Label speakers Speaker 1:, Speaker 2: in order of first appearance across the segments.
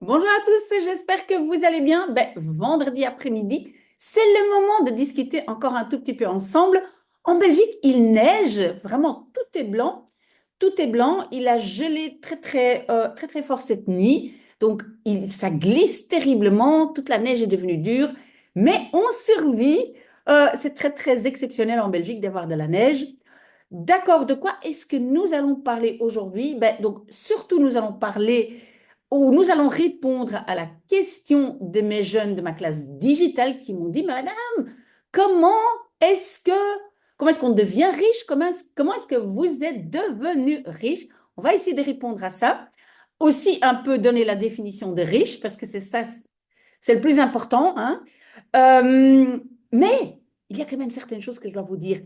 Speaker 1: Bonjour à tous, j'espère que vous allez bien. Vendredi après-midi, c'est le moment de discuter encore un tout petit peu ensemble. En Belgique, il neige, vraiment tout est blanc. Tout est blanc, il a gelé très fort cette nuit. Donc, ça glisse terriblement, toute la neige est devenue dure, mais on survit. C'est très exceptionnel en Belgique d'avoir de la neige. D'accord, de quoi est-ce que nous allons parler aujourd'hui? Donc, surtout, nous allons parler ou nous allons répondre à la question de mes jeunes de ma classe digitale qui m'ont dit, Madame, comment est-ce que, comment est-ce qu'on devient riche? Comment est-ce que vous êtes devenu riche? On va essayer de répondre à ça. Aussi, un peu donner la définition de riche, parce que c'est ça, c'est le plus important, hein. Euh, mais il y a quand même certaines choses que je dois vous dire.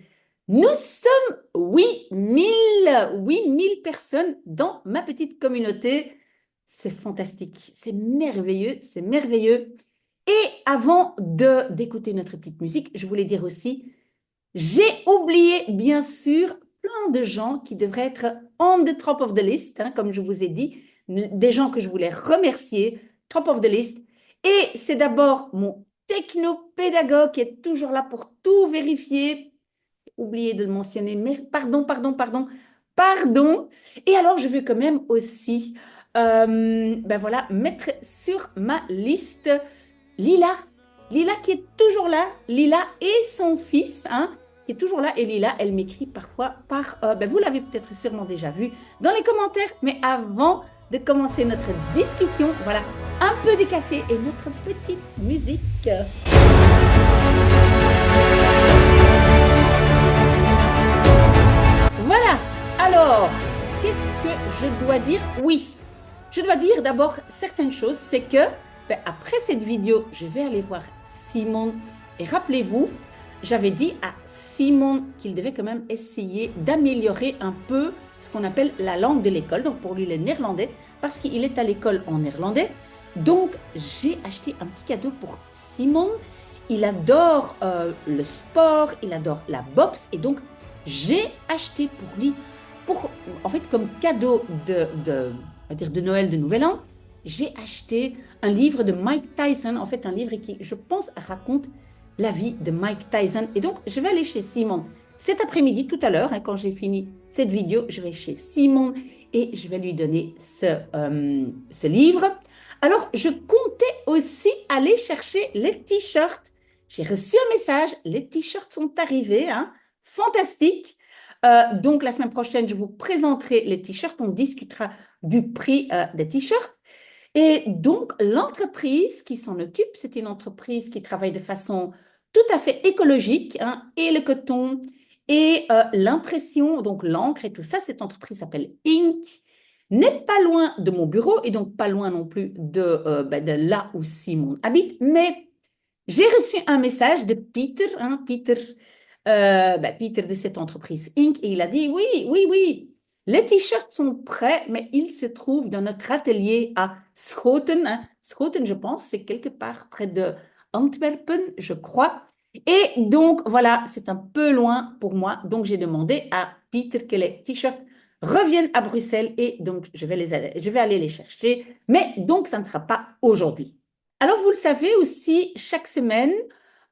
Speaker 1: Nous sommes 8000 personnes dans ma petite communauté. C'est fantastique, c'est merveilleux, c'est merveilleux. Et avant d'écouter notre petite musique, je voulais dire aussi, j'ai oublié bien sûr plein de gens qui devraient être on the top of the list, hein, comme je vous ai dit, des gens que je voulais remercier, top of the list. Et c'est d'abord mon technopédagogue qui est toujours là pour tout vérifier. Oublié de le mentionner, mais pardon. Et alors, je veux quand même aussi, voilà, mettre sur ma liste Lila. Lila qui est toujours là. Lila et son fils, hein, qui est toujours là. Et Lila, elle m'écrit parfois vous l'avez peut-être sûrement déjà vu dans les commentaires. Mais avant de commencer notre discussion, voilà, un peu de café et notre petite musique. Voilà. Alors, qu'est-ce que je dois dire? Oui, je dois dire d'abord certaines choses. C'est que après cette vidéo, je vais aller voir Simon. Et rappelez-vous, j'avais dit à Simon qu'il devait quand même essayer d'améliorer un peu ce qu'on appelle la langue de l'école. Donc pour lui, le néerlandais, parce qu'il est à l'école en néerlandais. Donc j'ai acheté un petit cadeau pour Simon. Il adore le sport, il adore la boxe. Et donc, j'ai acheté pour lui, en fait, comme cadeau on va dire de Noël, de Nouvel An, j'ai acheté un livre de Mike Tyson, en fait un livre qui, je pense, raconte la vie de Mike Tyson. Et donc, je vais aller chez Simon cet après-midi, tout à l'heure, hein, quand j'ai fini cette vidéo, je vais chez Simon et je vais lui donner ce livre. Alors, je comptais aussi aller chercher les t-shirts. J'ai reçu un message, les t-shirts sont arrivés, hein, fantastique. Donc, la semaine prochaine, je vous présenterai les t-shirts, on discutera du prix des t-shirts. Et donc, l'entreprise qui s'en occupe, c'est une entreprise qui travaille de façon tout à fait écologique, hein, et le coton, et l'impression, donc l'encre et tout ça. Cette entreprise s'appelle Ink, n'est pas loin de mon bureau et donc pas loin non plus de là où Simon habite. Mais j'ai reçu un message de Peter, hein, Peter de cette entreprise Inc. Et il a dit, oui, les t-shirts sont prêts, mais ils se trouvent dans notre atelier à Schoten, hein. Schoten, je pense, c'est quelque part près de Antwerpen, je crois. Et donc, voilà, c'est un peu loin pour moi. Donc, j'ai demandé à Peter que les t-shirts reviennent à Bruxelles et donc, je vais aller les chercher. Mais donc, ça ne sera pas aujourd'hui. Alors, vous le savez aussi, chaque semaine,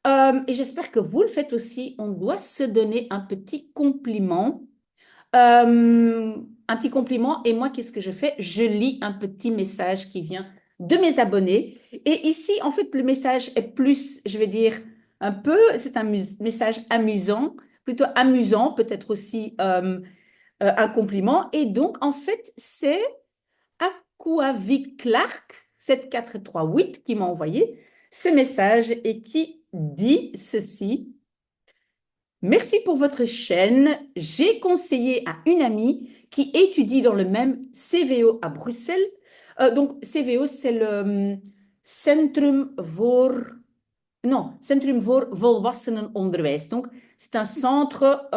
Speaker 1: et j'espère que vous le faites aussi, on doit se donner un petit compliment. Un petit compliment. Et moi, qu'est-ce que je fais? Je lis un petit message qui vient de mes abonnés. Et ici, en fait, le message est plus, je vais dire, c'est un message amusant, plutôt amusant, peut-être aussi un compliment. Et donc, en fait, c'est Aquavik Clark 7438 qui m'a envoyé ce message et qui dit ceci. Merci pour votre chaîne. J'ai conseillé à une amie qui étudie dans le même CVO à Bruxelles. Donc, CVO, c'est le Centrum voor Volwassenenonderwijs. Donc, c'est un centre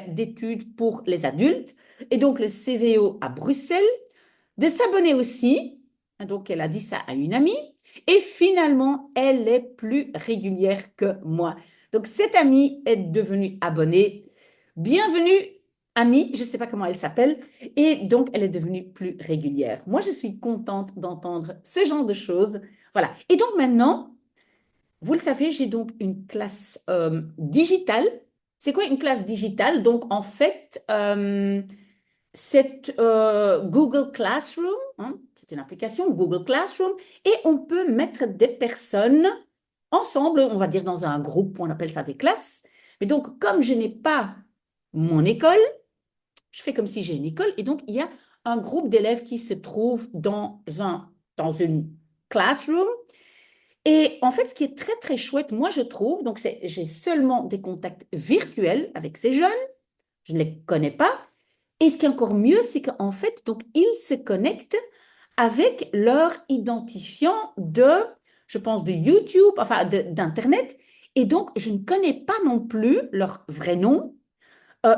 Speaker 1: d'études pour les adultes. Et donc, le CVO à Bruxelles, de s'abonner aussi. Donc, elle a dit ça à une amie. Et finalement, elle est plus régulière que moi. Donc, cette amie est devenue abonnée. Bienvenue amie, je ne sais pas comment elle s'appelle, et donc elle est devenue plus régulière. Moi, je suis contente d'entendre ce genre de choses. Voilà. Et donc maintenant, vous le savez, j'ai donc une classe digitale. C'est quoi une classe digitale? Donc en fait, c'est Google Classroom, hein, c'est une application Google Classroom, et on peut mettre des personnes ensemble, on va dire dans un groupe, on appelle ça des classes. Mais donc, comme je n'ai pas mon école, je fais comme si j'ai une école, et donc il y a un groupe d'élèves qui se trouve dans une classroom. Et en fait, ce qui est très, très chouette, moi, je trouve, donc j'ai seulement des contacts virtuels avec ces jeunes, je ne les connais pas. Et ce qui est encore mieux, c'est qu'en fait, donc, ils se connectent avec leur identifiant je pense, de YouTube, enfin, d'Internet. Et donc, je ne connais pas non plus leur vrai nom.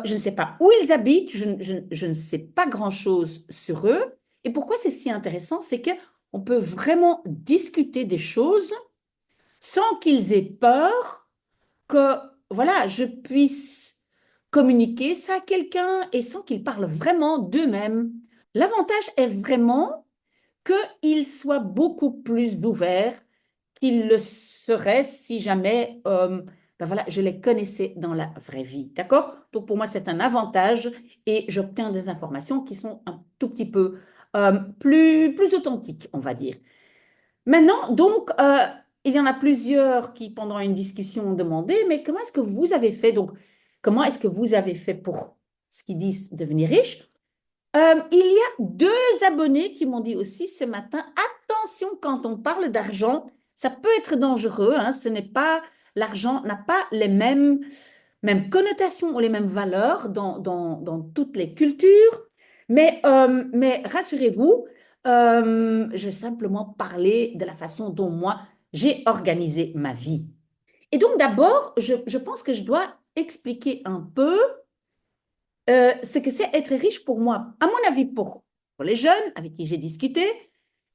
Speaker 1: Je ne sais pas où ils habitent, je ne sais pas grand-chose sur eux. Et pourquoi c'est si intéressant, c'est qu'on peut vraiment discuter des choses sans qu'ils aient peur que, voilà, je puisse communiquer ça à quelqu'un et sans qu'ils parlent vraiment d'eux-mêmes. L'avantage est vraiment qu'ils soient beaucoup plus ouverts qu'ils le seraient si jamais ben voilà, je les connaissais dans la vraie vie. D'accord? Donc pour moi, c'est un avantage et j'obtiens des informations qui sont un tout petit peu plus authentiques, on va dire. Maintenant, donc, il y en a plusieurs qui, pendant une discussion, ont demandé, mais comment est-ce que vous avez fait? Donc, comment est-ce que vous avez fait pour ce qu'ils disent devenir riche? Il y a deux abonnés qui m'ont dit aussi ce matin, attention quand on parle d'argent, ça peut être dangereux, hein, ce n'est pas, l'argent n'a pas les mêmes connotations ou les mêmes valeurs dans toutes les cultures, mais rassurez-vous, je vais simplement parler de la façon dont moi, j'ai organisé ma vie. Et donc d'abord, je pense que je dois expliquer un peu ce que c'est être riche pour moi. À mon avis, pour les jeunes avec qui j'ai discuté,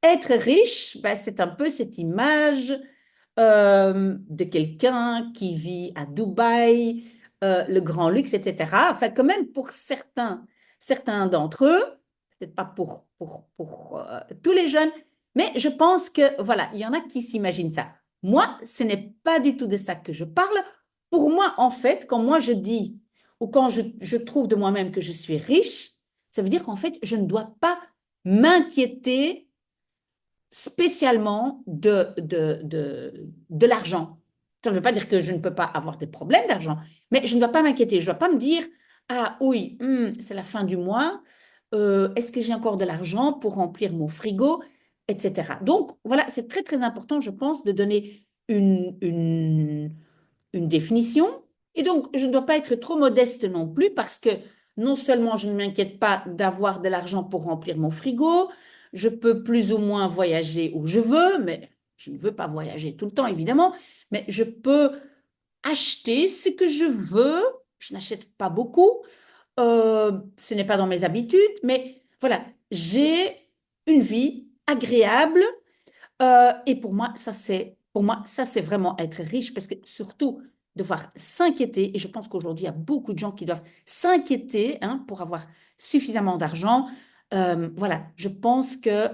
Speaker 1: être riche, ben, c'est un peu cette image de quelqu'un qui vit à Dubaï, le grand luxe, etc. Enfin, quand même, pour certains d'entre eux, peut-être pas pour tous les jeunes, mais je pense que, voilà, il y en a qui s'imaginent ça. Moi, ce n'est pas du tout de ça que je parle. Pour moi, en fait, quand moi je dis ou quand je trouve de moi-même que je suis riche, ça veut dire qu'en fait, je ne dois pas m'inquiéter spécialement de l'argent. Ça ne veut pas dire que je ne peux pas avoir des problèmes d'argent, mais je ne dois pas m'inquiéter. Je ne dois pas me dire, ah oui, c'est la fin du mois, est-ce que j'ai encore de l'argent pour remplir mon frigo, etc. Donc, voilà, c'est très, très important, je pense, de donner une définition. Et donc, je ne dois pas être trop modeste non plus parce que non seulement je ne m'inquiète pas d'avoir de l'argent pour remplir mon frigo, je peux plus ou moins voyager où je veux, mais je ne veux pas voyager tout le temps, évidemment, mais je peux acheter ce que je veux. Je n'achète pas beaucoup. Ce n'est pas dans mes habitudes, mais voilà, j'ai une vie agréable et pour moi, ça, c'est vraiment être riche parce que surtout devoir s'inquiéter, et je pense qu'aujourd'hui, il y a beaucoup de gens qui doivent s'inquiéter hein, pour avoir suffisamment d'argent. Voilà, je pense que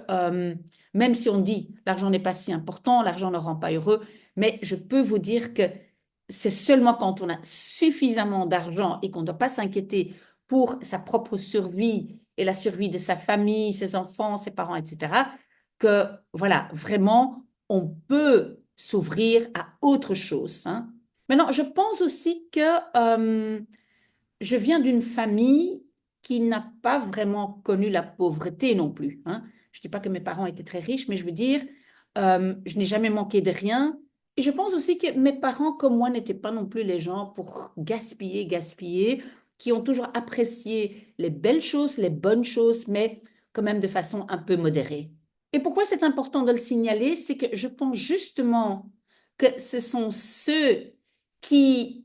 Speaker 1: même si on dit l'argent n'est pas si important, l'argent ne rend pas heureux, mais je peux vous dire que c'est seulement quand on a suffisamment d'argent et qu'on ne doit pas s'inquiéter pour sa propre survie et la survie de sa famille, ses enfants, ses parents, etc., que, voilà, vraiment, on peut s'ouvrir à autre chose. Hein. Maintenant, je pense aussi que je viens d'une famille qui n'a pas vraiment connu la pauvreté non plus. Hein. Je ne dis pas que mes parents étaient très riches, mais je veux dire, je n'ai jamais manqué de rien. Et je pense aussi que mes parents, comme moi, n'étaient pas non plus les gens pour gaspiller, qui ont toujours apprécié les belles choses, les bonnes choses, mais quand même de façon un peu modérée. Et pourquoi c'est important de le signaler, c'est que je pense justement que ce sont ceux qui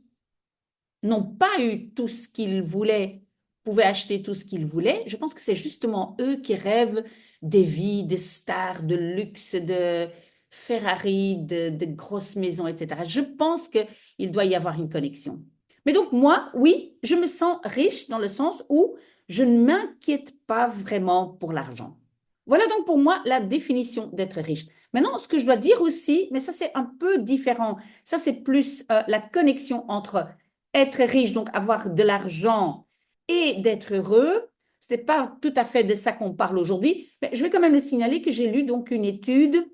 Speaker 1: n'ont pas eu tout ce qu'ils voulaient, pouvaient acheter tout ce qu'ils voulaient. Je pense que c'est justement eux qui rêvent des vies, des stars, de luxe, de Ferrari, de grosses maisons, etc. Je pense qu'il doit y avoir une connexion. Mais donc, moi, oui, je me sens riche dans le sens où je ne m'inquiète pas vraiment pour l'argent. Voilà donc pour moi la définition d'être riche. Maintenant, ce que je dois dire aussi, mais ça c'est un peu différent, ça c'est plus la connexion entre être riche, donc avoir de l'argent et d'être heureux. Ce n'est pas tout à fait de ça qu'on parle aujourd'hui, mais je vais quand même le signaler que j'ai lu donc une étude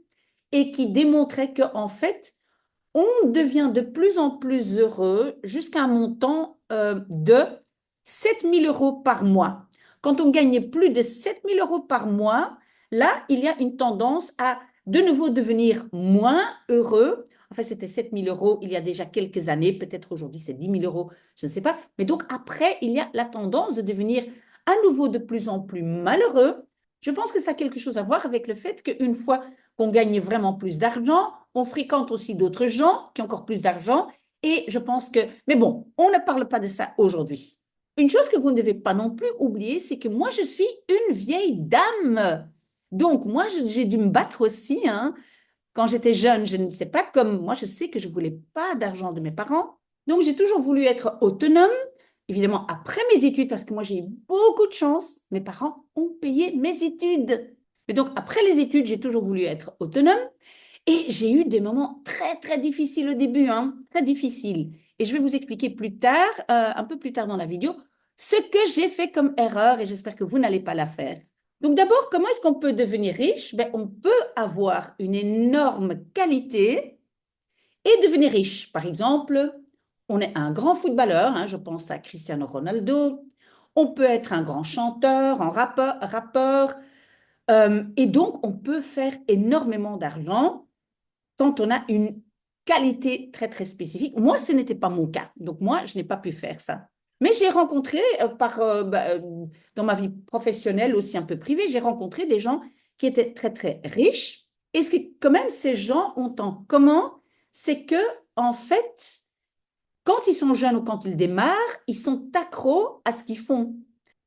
Speaker 1: et qui démontrait qu'en fait, on devient de plus en plus heureux jusqu'à un montant de 7 000 € par mois. Quand on gagne plus de 7 000 € par mois, là, il y a une tendance à de nouveau devenir moins heureux. Enfin, c'était 7 000 € il y a déjà quelques années, peut-être aujourd'hui c'est 10 000 €, je ne sais pas. Mais donc après, il y a la tendance de devenir à nouveau de plus en plus malheureux. Je pense que ça a quelque chose à voir avec le fait qu'une fois qu'on gagne vraiment plus d'argent, on fréquente aussi d'autres gens qui ont encore plus d'argent. Et je pense que, mais bon, on ne parle pas de ça aujourd'hui. Une chose que vous ne devez pas non plus oublier, c'est que moi, je suis une vieille dame. Donc, moi, j'ai dû me battre aussi. Hein. Quand j'étais jeune, je ne sais pas, comme moi, je sais que je ne voulais pas d'argent de mes parents. Donc, j'ai toujours voulu être autonome. Évidemment, après mes études, parce que moi, j'ai eu beaucoup de chance, mes parents ont payé mes études. Mais donc, après les études, j'ai toujours voulu être autonome. Et j'ai eu des moments très, très difficiles au début, hein, très difficiles. Et je vais vous expliquer plus tard, un peu plus tard dans la vidéo, ce que j'ai fait comme erreur et j'espère que vous n'allez pas la faire. Donc d'abord, comment est-ce qu'on peut devenir riche? Ben, on peut avoir une énorme qualité et devenir riche. Par exemple, on est un grand footballeur, hein, je pense à Cristiano Ronaldo. On peut être un grand chanteur, un rappeur et donc on peut faire énormément d'argent quand on a une qualité très, très spécifique. Moi, ce n'était pas mon cas. Donc, moi, je n'ai pas pu faire ça. Mais j'ai rencontré, dans ma vie professionnelle, aussi un peu privée, j'ai rencontré des gens qui étaient très, très riches. Et ce que, quand même, ces gens ont en commun, c'est que, en fait, quand ils sont jeunes ou quand ils démarrent, ils sont accros à ce qu'ils font.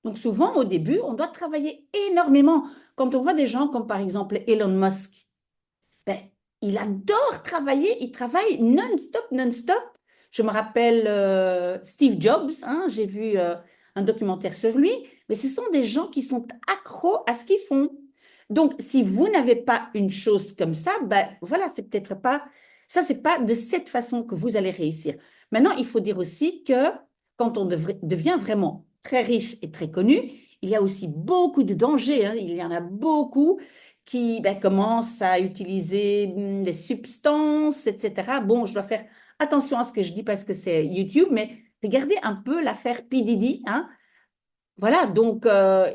Speaker 1: Donc, souvent, au début, on doit travailler énormément. Quand on voit des gens comme, par exemple, Elon Musk, ben, il adore travailler, il travaille non-stop, non-stop. Je me rappelle Steve Jobs, hein, j'ai vu un documentaire sur lui, mais ce sont des gens qui sont accros à ce qu'ils font. Donc, si vous n'avez pas une chose comme ça, ben voilà, c'est peut-être pas, ça, c'est pas de cette façon que vous allez réussir. Maintenant, il faut dire aussi que quand on devient vraiment très riche et très connu, il y a aussi beaucoup de dangers, hein, il y en a beaucoup qui commencent à utiliser des substances, etc. Bon, je dois faire attention à ce que je dis parce que c'est YouTube, mais regardez un peu l'affaire P. Diddy. Hein. Voilà, donc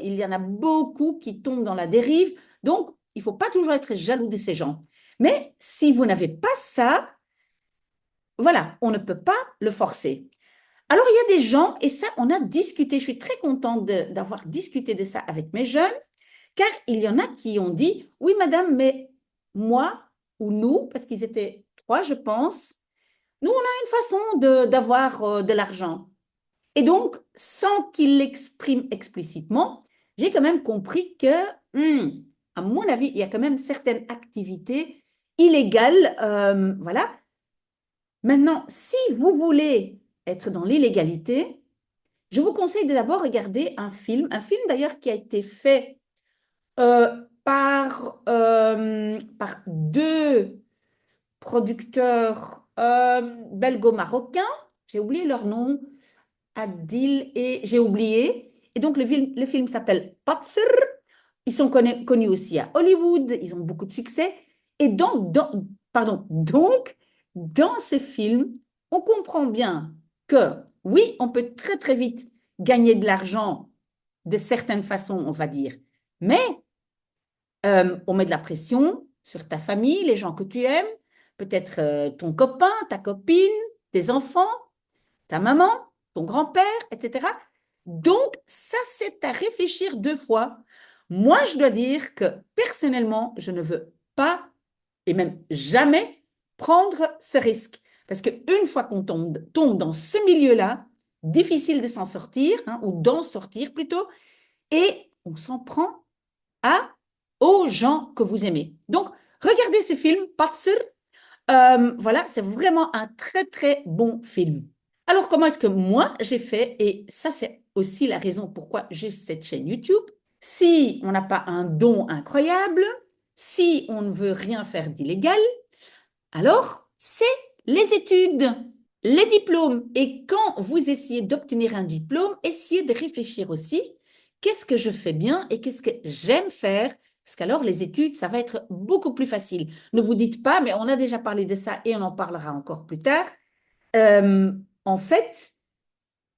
Speaker 1: il y en a beaucoup qui tombent dans la dérive. Donc, il ne faut pas toujours être jaloux de ces gens. Mais si vous n'avez pas ça, voilà, on ne peut pas le forcer. Alors, il y a des gens, et ça, on a discuté, je suis très contente d'avoir discuté de ça avec mes jeunes, car il y en a qui ont dit, oui, madame, mais moi ou nous, parce qu'ils étaient trois, je pense, nous, on a une façon d'avoir de l'argent. Et donc, sans qu'ils l'expriment explicitement, j'ai quand même compris que, à mon avis, il y a quand même certaines activités illégales. Voilà. Maintenant, si vous voulez être dans l'illégalité, je vous conseille de d'abord regarder un film d'ailleurs qui a été fait par deux producteurs belgo-marocains. J'ai oublié leur nom, Adil et j'ai oublié. Et donc le film s'appelle Patser. Ils sont connus aussi à Hollywood, ils ont beaucoup de succès. Et donc, dans ce film, on comprend bien que oui, on peut très très vite gagner de l'argent de certaines façons, on va dire. Mais on met de la pression sur ta famille, les gens que tu aimes, peut-être ton copain, ta copine, tes enfants, ta maman, ton grand-père, etc. Donc, ça, c'est à réfléchir deux fois. Moi, je dois dire que personnellement, je ne veux pas, et même jamais, prendre ce risque. Parce qu'une fois qu'on tombe dans ce milieu-là, difficile de s'en sortir, hein, ou d'en sortir plutôt, et on s'en prend à, aux gens que vous aimez. Donc, regardez ce film, Patser. Voilà, c'est vraiment un très, très bon film. Alors, comment est-ce que moi, j'ai fait? Et ça, c'est aussi la raison pourquoi j'ai cette chaîne YouTube. Si on n'a pas un don incroyable, si on ne veut rien faire d'illégal, alors c'est les études, les diplômes. Et quand vous essayez d'obtenir un diplôme, essayez de réfléchir aussi, qu'est-ce que je fais bien et qu'est-ce que j'aime faire? Parce qu'alors, les études, ça va être beaucoup plus facile. Ne vous dites pas, mais on a déjà parlé de ça et on en parlera encore plus tard. Euh, en fait,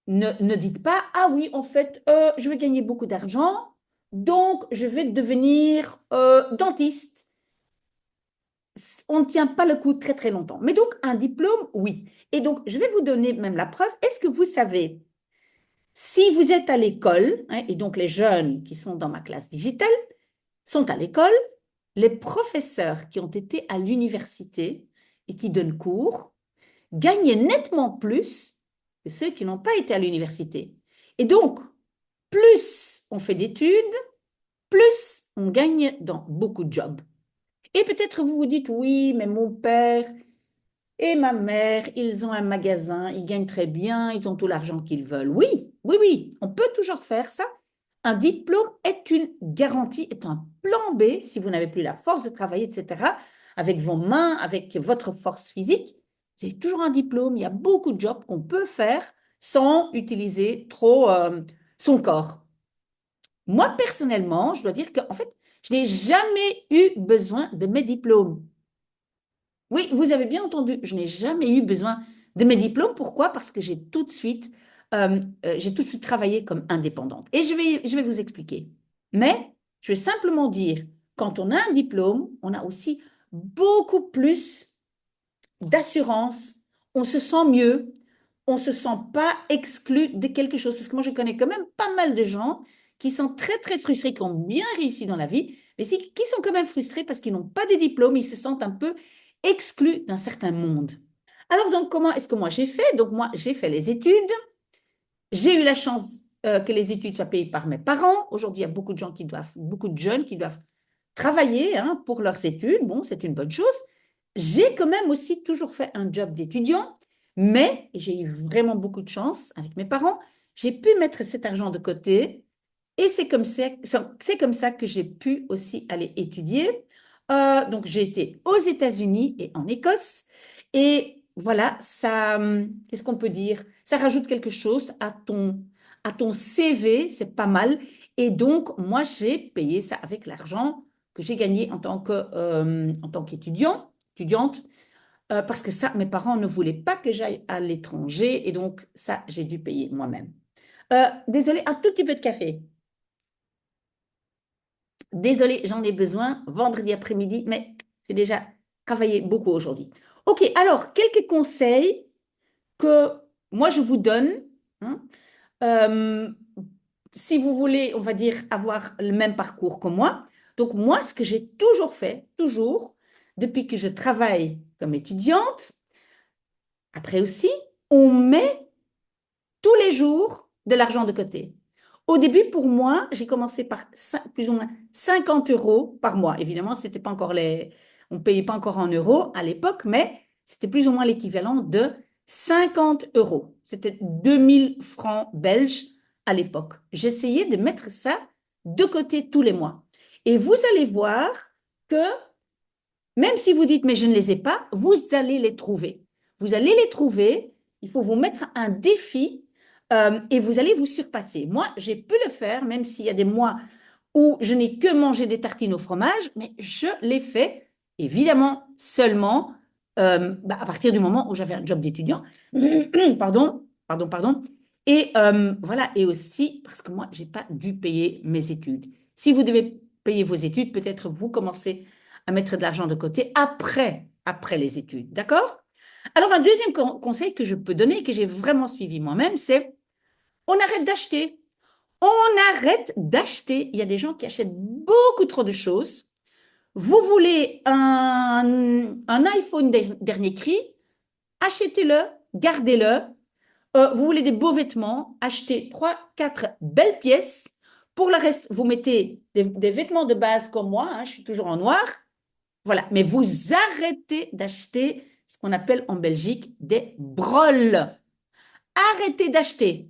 Speaker 1: ne dites pas, ah oui, en fait, je vais gagner beaucoup d'argent, donc je vais devenir dentiste. On ne tient pas le coup très très longtemps. Mais donc, un diplôme, oui. Et donc, je vais vous donner même la preuve. Est-ce que vous savez, si vous êtes à l'école, hein, et donc les jeunes qui sont dans ma classe digitale sont à l'école, les professeurs qui ont été à l'université et qui donnent cours gagnent nettement plus que ceux qui n'ont pas été à l'université. Et donc, plus on fait d'études, plus on gagne dans beaucoup de jobs. Et peut-être vous vous dites, oui, mais mon père et ma mère, ils ont un magasin, ils gagnent très bien, ils ont tout l'argent qu'ils veulent. Oui, oui, oui, on peut toujours faire ça. Un diplôme est une garantie, est un plan B si vous n'avez plus la force de travailler, etc. Avec vos mains, avec votre force physique, c'est toujours un diplôme. Il y a beaucoup de jobs qu'on peut faire sans utiliser trop son corps. Moi, personnellement, je dois dire qu'en fait, je n'ai jamais eu besoin de mes diplômes. Oui, vous avez bien entendu, je n'ai jamais eu besoin de mes diplômes. Pourquoi? Parce que j'ai tout de suite travaillé comme indépendante. Et je vais vous expliquer. Mais je vais simplement dire, quand on a un diplôme, on a aussi beaucoup plus d'assurance, on se sent mieux, on ne se sent pas exclu de quelque chose. Parce que moi, je connais quand même pas mal de gens qui sont très, très frustrés, qui ont bien réussi dans la vie, mais qui sont quand même frustrés parce qu'ils n'ont pas de diplôme, ils se sentent un peu exclus d'un certain monde. Alors, donc, comment est-ce que moi j'ai fait? Donc, moi, j'ai fait les études. J'ai eu la chance que les études soient payées par mes parents. Aujourd'hui, il y a beaucoup de gens beaucoup de jeunes qui doivent travailler hein, pour leurs études. Bon, c'est une bonne chose. J'ai quand même aussi toujours fait un job d'étudiant, mais j'ai eu vraiment beaucoup de chance avec mes parents. J'ai pu mettre cet argent de côté et c'est comme ça que j'ai pu aussi aller étudier. Donc, j'ai été aux États-Unis et en Écosse. Et voilà, ça, qu'est-ce qu'on peut dire? Ça rajoute quelque chose à ton CV, c'est pas mal. Et donc, moi, j'ai payé ça avec l'argent que j'ai gagné en tant étudiante, parce que ça, mes parents ne voulaient pas que j'aille à l'étranger. Et donc, ça, j'ai dû payer moi-même. Désolée, un tout petit peu de café. Désolée, j'en ai besoin vendredi après-midi, mais j'ai déjà travaillé beaucoup aujourd'hui. OK, alors, quelques conseils que moi je vous donne, hein, euh, si vous voulez, on va dire, avoir le même parcours que moi. Donc, moi, ce que j'ai toujours fait, toujours, depuis que je travaille comme étudiante, après aussi, on met tous les jours de l'argent de côté. Au début, pour moi, j'ai commencé par plus ou moins 50 euros par mois. Évidemment, c'était pas encore on ne payait pas encore en euros à l'époque, mais c'était plus ou moins l'équivalent de 50 euros. C'était 2000 francs belges à l'époque. J'essayais de mettre ça de côté tous les mois. Et vous allez voir que même si vous dites, mais je ne les ai pas, vous allez les trouver. Vous allez les trouver. Il faut vous mettre un défi et vous allez vous surpasser. Moi, j'ai pu le faire, même s'il y a des mois où je n'ai que mangé des tartines au fromage, mais je l'ai fait, évidemment, seulement à partir du moment où j'avais un job d'étudiant. Pardon. Et voilà, et aussi parce que moi, je n'ai pas dû payer mes études. Si vous devez payer vos études, peut-être vous commencez à mettre de l'argent de côté après les études. D'accord? Alors, un deuxième conseil que je peux donner, que j'ai vraiment suivi moi-même, c'est on arrête d'acheter. On arrête d'acheter. Il y a des gens qui achètent beaucoup trop de choses. Vous voulez un iPhone dernier cri, achetez-le, gardez-le. Vous voulez des beaux vêtements, achetez 3, 4 belles pièces. Pour le reste, vous mettez des vêtements de base comme moi, hein, je suis toujours en noir. Voilà, mais vous arrêtez d'acheter ce qu'on appelle en Belgique des brolles. arrêtez d'acheter.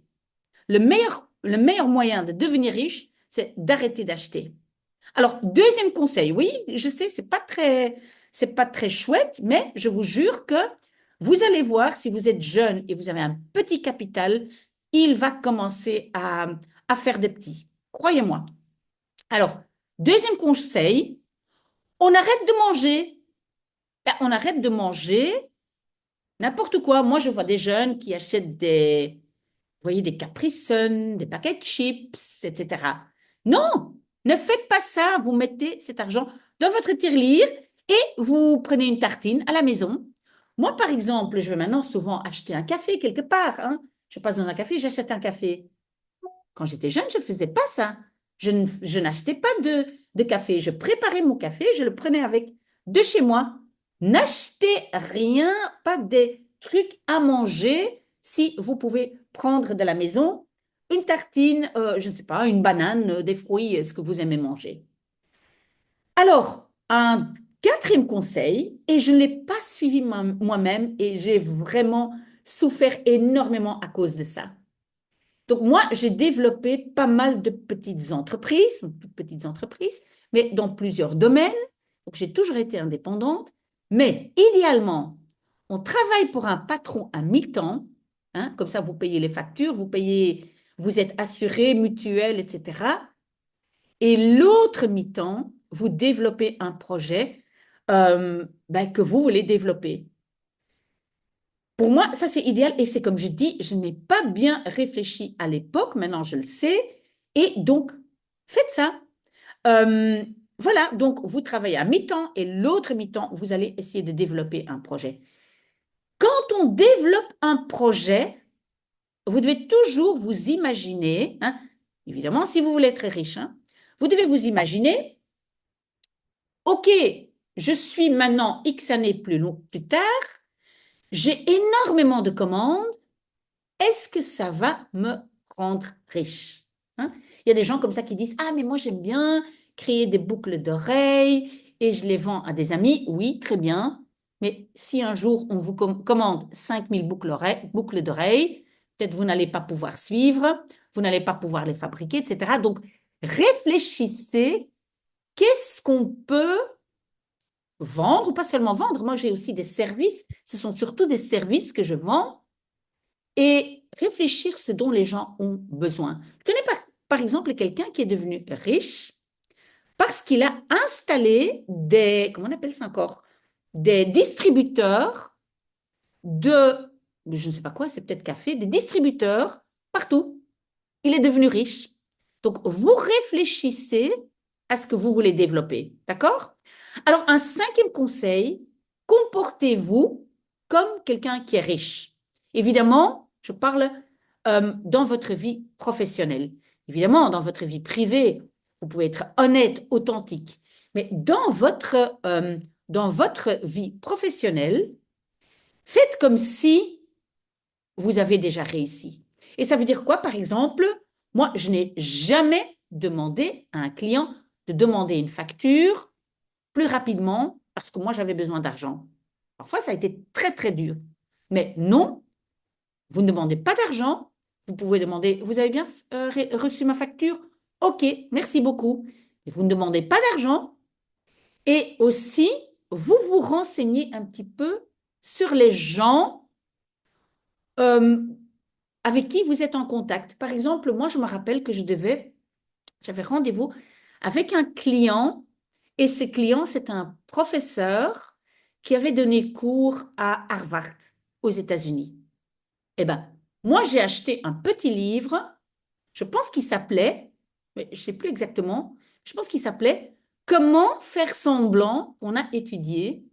Speaker 1: Le meilleur moyen de devenir riche, c'est d'arrêter d'acheter. Alors, deuxième conseil, oui, je sais, c'est pas très chouette, mais je vous jure que vous allez voir, si vous êtes jeune et vous avez un petit capital, il va commencer à faire des petits. Croyez-moi. Alors, deuxième conseil, on arrête de manger. Ben, on arrête de manger n'importe quoi. Moi, je vois des jeunes qui achètent vous voyez, des Capri Sun, des paquets de chips, etc. Non, ne faites pas ça. Vous mettez cet argent dans votre tirelire et vous prenez une tartine à la maison. Moi, par exemple, je vais maintenant souvent acheter un café quelque part, hein. Je passe dans un café, j'achète un café. Quand j'étais jeune, je ne faisais pas ça. Je n'achetais pas de café. Je préparais mon café, je le prenais avec de chez moi. N'achetez rien, pas des trucs à manger si vous pouvez prendre de la maison une tartine, je ne sais pas, une banane, des fruits, ce que vous aimez manger. Alors, un quatrième conseil, et je ne l'ai pas suivi moi-même et j'ai vraiment souffert énormément à cause de ça. Donc, moi, j'ai développé pas mal de petites entreprises, mais dans plusieurs domaines. Donc, j'ai toujours été indépendante. Mais idéalement, on travaille pour un patron à mi-temps, hein, comme ça, vous payez les factures, vous êtes assuré, mutuelle, etc. Et l'autre mi-temps, vous développez un projet que vous voulez développer. Pour moi, ça c'est idéal et c'est comme je dis, je n'ai pas bien réfléchi à l'époque, maintenant je le sais, et donc faites ça. Euh, voilà, donc vous travaillez à mi-temps et l'autre mi-temps, vous allez essayer de développer un projet. Quand on développe un projet, vous devez toujours vous imaginer, hein, évidemment, si vous voulez être riche, hein, vous devez vous imaginer, OK, je suis maintenant X années plus tard, j'ai énormément de commandes. Est-ce que ça va me rendre riche? Hein? Il y a des gens comme ça qui disent, ah, mais moi j'aime bien créer des boucles d'oreilles et je les vends à des amis. Oui, très bien. Mais si un jour on vous commande 5000 boucles d'oreilles, peut-être vous n'allez pas pouvoir suivre, vous n'allez pas pouvoir les fabriquer, etc. Donc, réfléchissez, qu'est-ce qu'on peut vendre, ou pas seulement vendre. Moi, j'ai aussi des services. Ce sont surtout des services que je vends et réfléchir ce dont les gens ont besoin. Je connais par exemple quelqu'un qui est devenu riche parce qu'il a installé comment on appelle ça encore, des distributeurs de, je ne sais pas quoi, c'est peut-être café, des distributeurs partout. Il est devenu riche. Donc, vous réfléchissez à ce que vous voulez développer. D'accord? Alors, un cinquième conseil, comportez-vous comme quelqu'un qui est riche. Évidemment, je parle dans votre vie professionnelle. Évidemment, dans votre vie privée, vous pouvez être honnête, authentique. Mais dans votre vie professionnelle, faites comme si vous avez déjà réussi. Et ça veut dire quoi, par exemple? Moi, je n'ai jamais demandé à un client de demander une facture plus rapidement parce que moi, j'avais besoin d'argent. Parfois, ça a été très, très dur. Mais non, vous ne demandez pas d'argent. Vous pouvez demander, vous avez bien reçu ma facture? OK, merci beaucoup. Mais vous ne demandez pas d'argent. Et aussi, vous vous renseignez un petit peu sur les gens euh, avec qui vous êtes en contact. Par exemple, moi, je me rappelle que j'avais rendez-vous avec un client et ce client, c'est un professeur qui avait donné cours à Harvard aux États-Unis. Eh bien, moi, j'ai acheté un petit livre, je pense qu'il s'appelait, mais je ne sais plus exactement, je pense qu'il s'appelait Comment faire semblant qu'on a étudié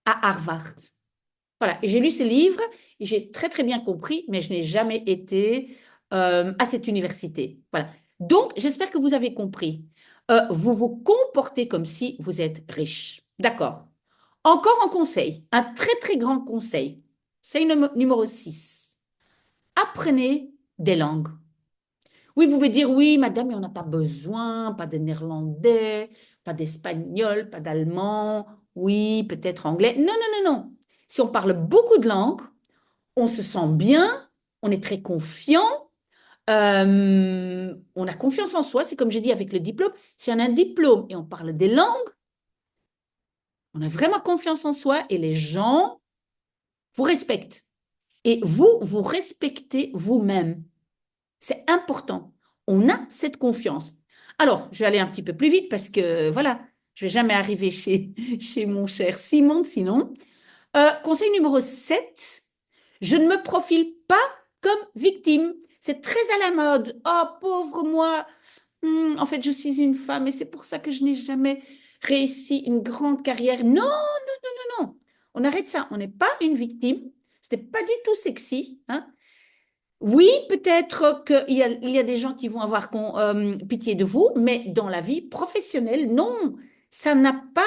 Speaker 1: à Harvard. Voilà, et j'ai lu ce livre et j'ai très très bien compris, mais je n'ai jamais été à cette université. Voilà. Donc, j'espère que vous avez compris. Vous vous comportez comme si vous êtes riche. D'accord. Encore un conseil, un très très grand conseil. C'est numéro 6. Apprenez des langues. Oui, vous pouvez dire, oui, madame, on n'a pas besoin, pas de néerlandais, pas d'espagnol, pas d'allemand, oui, peut-être anglais. Non, non, non, non. Si on parle beaucoup de langues, on se sent bien on est très confiant, on a confiance en soi, c'est comme j'ai dit avec le diplôme, si on a un diplôme et on parle des langues, on a vraiment confiance en soi et les gens vous respectent. Et vous, vous respectez vous-même. C'est important. On a cette confiance. Alors, je vais aller un petit peu plus vite parce que, voilà, je ne vais jamais arriver chez mon cher Simon sinon. Conseil numéro 7, je ne me profile pas comme victime. C'est très à la mode. Oh, pauvre moi. En fait, je suis une femme et c'est pour ça que je n'ai jamais réussi une grande carrière. Non, non, non, non, non. On arrête ça. On n'est pas une victime. Ce n'est pas du tout sexy. Hein. Oui, peut-être qu'il y a des gens qui vont avoir pitié de vous, mais dans la vie professionnelle, non. Ça n'a pas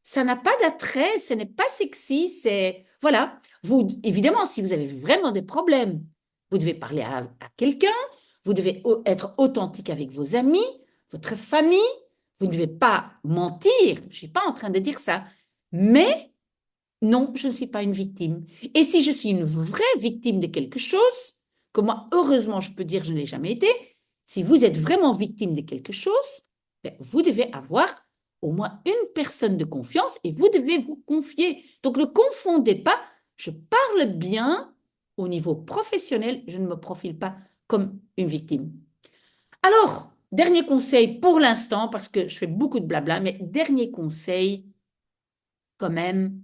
Speaker 1: ça n'a pas d'attrait, ce n'est pas sexy, c'est... Voilà. Vous, évidemment, si vous avez vraiment des problèmes, vous devez parler à quelqu'un, vous devez être authentique avec vos amis, votre famille, vous ne devez pas mentir, je ne suis pas en train de dire ça, mais non, je ne suis pas une victime. Et si je suis une vraie victime de quelque chose, que moi, heureusement, je peux dire je ne l'ai jamais été, si vous êtes vraiment victime de quelque chose, ben, vous devez avoir au moins une personne de confiance et vous devez vous confier. Donc ne confondez pas, je parle bien au niveau professionnel, je ne me profile pas comme une victime. Alors, dernier conseil pour l'instant, parce que je fais beaucoup de blabla, mais dernier conseil quand même,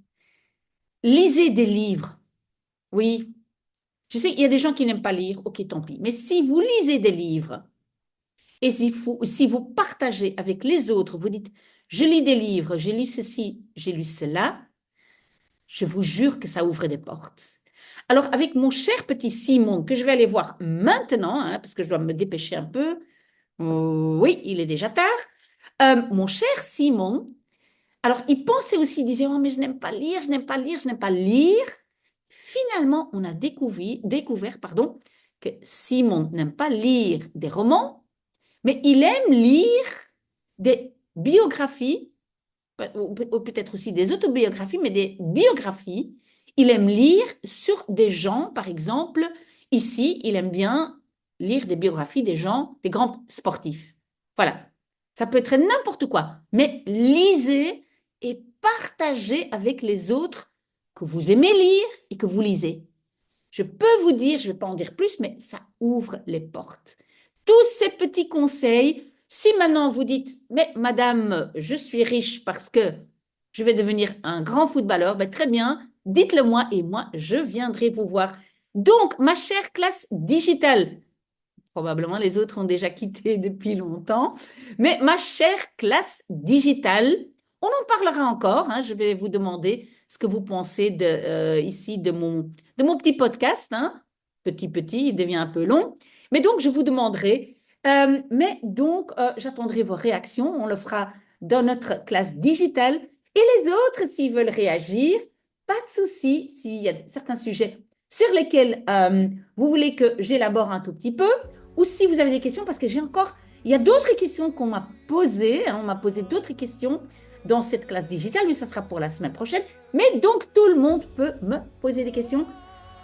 Speaker 1: lisez des livres. Oui, je sais qu'il y a des gens qui n'aiment pas lire, ok, tant pis. Mais si vous lisez des livres et si vous partagez avec les autres, vous dites, je lis des livres, j'ai lu ceci, j'ai lu cela, je vous jure que ça ouvre des portes. Alors, avec mon cher petit Simon, que je vais aller voir maintenant, hein, parce que je dois me dépêcher un peu, oui, il est déjà tard, mon cher Simon, alors il pensait aussi, il disait, oh, mais je n'aime pas lire, je n'aime pas lire, je n'aime pas lire. Finalement, on a découvert que Simon n'aime pas lire des romans, mais il aime lire des biographies, ou peut-être aussi des autobiographies, mais des biographies. Il aime lire sur des gens, par exemple, ici, il aime bien lire des biographies des gens, des grands sportifs. Voilà. Ça peut être n'importe quoi, mais lisez et partagez avec les autres que vous aimez lire et que vous lisez. Je peux vous dire, je ne vais pas en dire plus, mais ça ouvre les portes. Tous ces petits conseils, si maintenant vous dites, mais madame, je suis riche parce que je vais devenir un grand footballeur, ben très bien, dites-le moi et moi, je viendrai vous voir. Donc, ma chère classe digitale, probablement les autres ont déjà quitté depuis longtemps, mais ma chère classe digitale, on en parlera encore, hein, je vais vous demander ce que vous pensez ici de mon petit podcast, hein. Petit, il devient un peu long, mais donc je vous demanderai, mais donc j'attendrai vos réactions, on le fera dans notre classe digitale, et les autres, s'ils veulent réagir, pas de souci, s'il y a certains sujets sur lesquels vous voulez que j'élabore un tout petit peu, ou si vous avez des questions, parce que il y a d'autres questions qu'on m'a posées, hein, on m'a posé d'autres questions dans cette classe digitale, mais ça sera pour la semaine prochaine. Mais donc, tout le monde peut me poser des questions.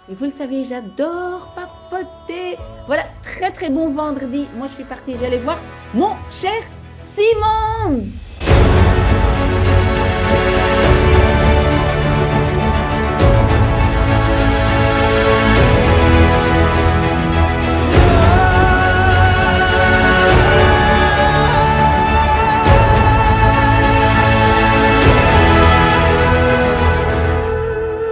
Speaker 1: Et vous le savez, j'adore papoter. Voilà, très très bon vendredi. Moi, je suis partie, j'allais voir mon cher Simon.